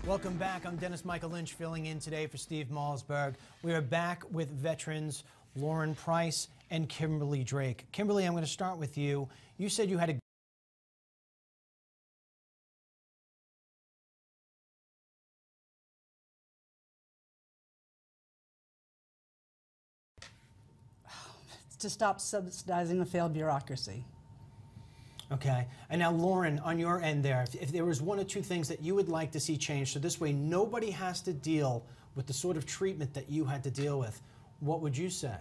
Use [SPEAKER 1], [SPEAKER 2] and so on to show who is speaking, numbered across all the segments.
[SPEAKER 1] Welcome back. I'm Dennis Michael Lynch, filling in today for Steve Malzberg. We are back with veterans Lauren Price and Kimberly Drake. Kimberly, I'm going to start with you. You said you had a
[SPEAKER 2] to stop subsidizing the failed bureaucracy.
[SPEAKER 1] Okay. And now, Lauren, on your end there, if there was one or two things that you would like to see changed, so this way nobody has to deal with the sort of treatment that you had to deal with, what would you say?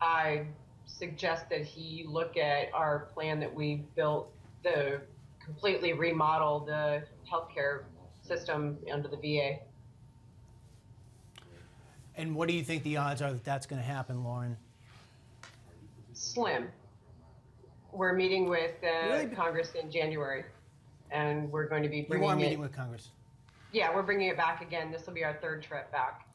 [SPEAKER 3] I suggest that he look at our plan that we built to completely remodel the healthcare system under the VA.
[SPEAKER 1] And what do you think the odds are that that's going to happen, Lauren?
[SPEAKER 3] Slim. We're meeting with Congress in January, and we're going to be bringing
[SPEAKER 1] You are meeting with Congress?
[SPEAKER 3] Yeah, we're bringing it back again. This will be our third trip back.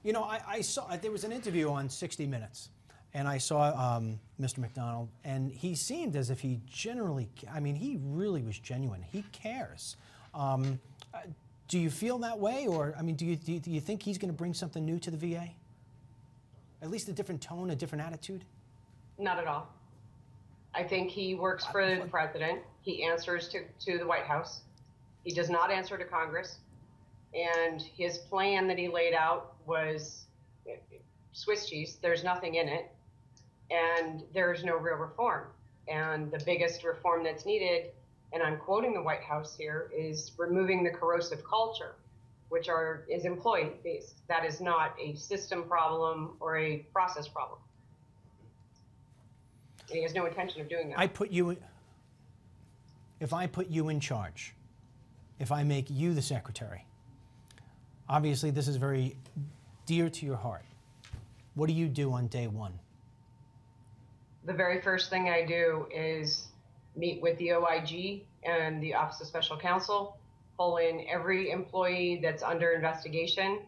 [SPEAKER 1] You know, I saw, there was an interview on 60 Minutes, and I saw Mr. McDonald, and he seemed as if he generally, I mean, he really was genuine. He cares. Do you feel that way, or, I mean, do you think he's going to bring something new to the VA? At least a different tone, a different attitude?
[SPEAKER 3] Not at all. I think he works for the president. He answers to the White House. He does not answer to Congress. And his plan that he laid out was Swiss cheese. There's nothing in it. And there's no real reform. And the biggest reform that's needed, and I'm quoting the White House here, is removing the corrosive culture, which is employee-based. That is not a system problem or a process problem. And he has no intention of doing that.
[SPEAKER 1] If I put you in charge, if I make you the secretary, obviously this is very dear to your heart. What do you do on day one?
[SPEAKER 3] The very first thing I do is meet with the OIG and the Office of Special Counsel, pull in every employee that's under investigation,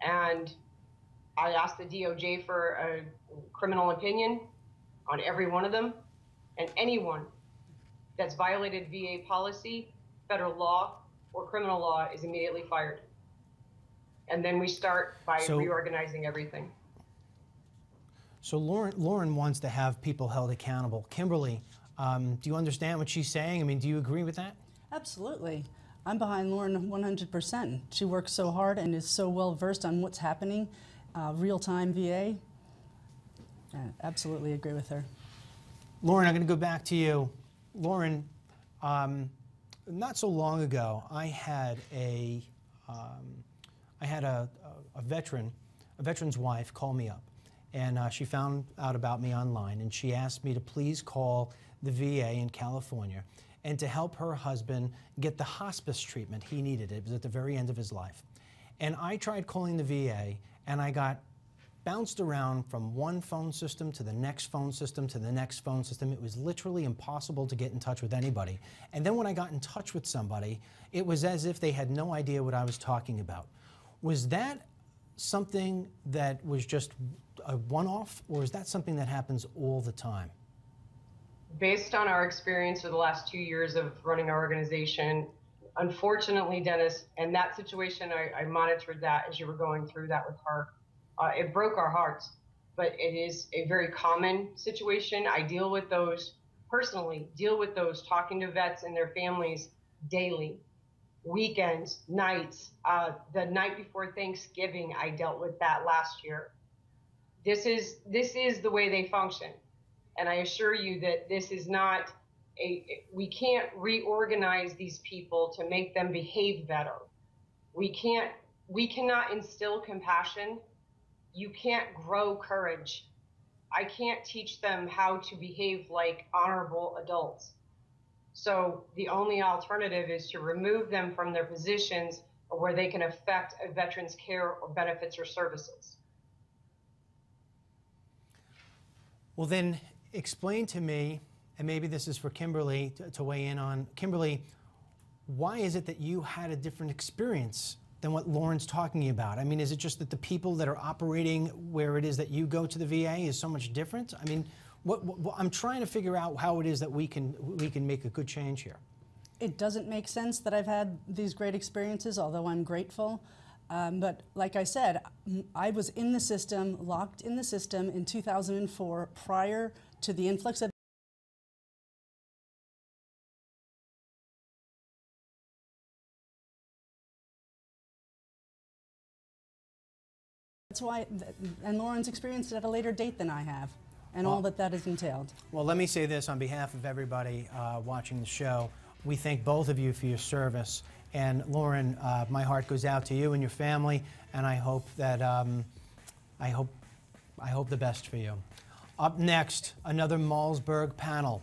[SPEAKER 3] and I ask the DOJ for a criminal opinion on every one of them, and anyone that's violated VA policy, federal law, or criminal law is immediately fired. And then we start by reorganizing everything.
[SPEAKER 1] So Lauren wants to have people held accountable. Kimberly, do you understand what she's saying? I mean, do you agree with that?
[SPEAKER 2] Absolutely. I'm behind Lauren 100%. She works so hard and is so well versed on what's happening, real-time VA. Absolutely agree with her.
[SPEAKER 1] Lauren, I'm going to go back to you. Lauren, not so long ago, I had a veteran's wife call me up, and she found out about me online, and she asked me to please call the VA in California and to help her husband get the hospice treatment he needed. It was at the very end of his life. And I tried calling the VA, and I got bounced around from one phone system to the next phone system to the next phone system. It was literally impossible to get in touch with anybody. And then when I got in touch with somebody, it was as if they had no idea what I was talking about. Was that something that was just a one-off, or is that something that happens all the time?
[SPEAKER 3] Based on our experience for the last 2 years of running our organization, unfortunately, Dennis, and that situation, I monitored that as you were going through that with her. It broke our hearts, but it is a very common situation. I deal with those personally, talking to vets and their families daily, weekends, nights. The night before Thanksgiving, I dealt with that last year. This is the way they function. And I assure you that this is not we can't reorganize these people to make them behave better. We cannot instill compassion. You can't grow courage. I can't teach them how to behave like honorable adults. So the only alternative is to remove them from their positions where they can affect a veteran's care or benefits or services.
[SPEAKER 1] Well, then explain to me, and maybe this is for Kimberly to weigh in on. Kimberly, why is it that you had a different experience than what Lauren's talking about? I mean, is it just that the people that are operating where it is that you go to the VA is so much different? I mean, I'm trying to figure out how it is that we can make a good change here.
[SPEAKER 2] It doesn't make sense that I've had these great experiences, although I'm grateful. But like I said, I was in the system, locked in the system in 2004 prior to the influx of That's why, and Lauren's experienced it at a later date than I have, and all that has entailed.
[SPEAKER 1] Well, let me say this on behalf of everybody watching the show. We thank both of you for your service. And Lauren, my heart goes out to you and your family, and I hope that I hope the best for you. Up next, another Malzberg panel.